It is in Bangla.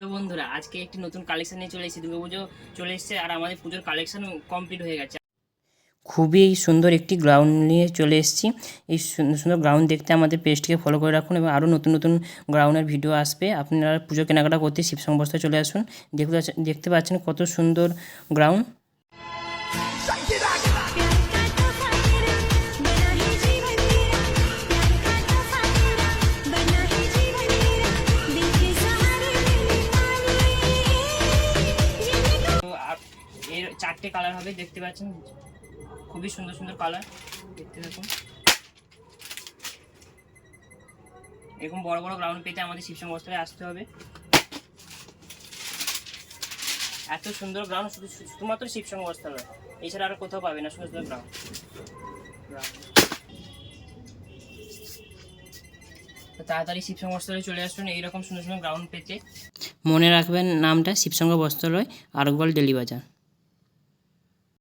তো বন্ধুরা আজকে একটি নতুন কালেকশন নিয়ে চলে এসেছি। দুর্গাপুজো চলে এসেছে আর আমাদের পুজোর কালেকশন কমপ্লিট হয়ে গেছে। খুবই সুন্দর একটি গ্রাউন্ড নিয়ে চলে এসেছি। এই সুন্দর সুন্দর গ্রাউন্ড দেখতে আমাদের পেজটিকে ফলো করে রাখুন এবং আরও নতুন নতুন গ্রাউন্ডের ভিডিও আসবে। আপনারা পুজো কেনাকাটা করতে শিবসং বস্ত্রে চলে আসুন। দেখতে পাচ্ছেন কত সুন্দর গ্রাউন্ড। এর 4টে কালার হবে, দেখতে পাচ্ছেন খুবই সুন্দর সুন্দর কালার। দেখতে দেখুন, এরকম বড় বড় গ্রাউন্ড পেতে আমাদের শিবসং বস্ত্রালয়ে আসতে হবে। এত সুন্দর গ্রাউন্ড শুধুমাত্র শিবসং বস্ত্রালয়, এছাড়া আর কোথাও পাবে না সুন্দর সুন্দর গ্রাউন্ড। তাড়াতাড়ি শিবসং বস্ত্রালয়ে চলে আসুন এইরকম সুন্দর সুন্দর গ্রাউন্ড পেতে। মনে রাখবেন নামটা শিবসং বস্ত্রালয়, আরগোয়াল, ডেলি বাজার।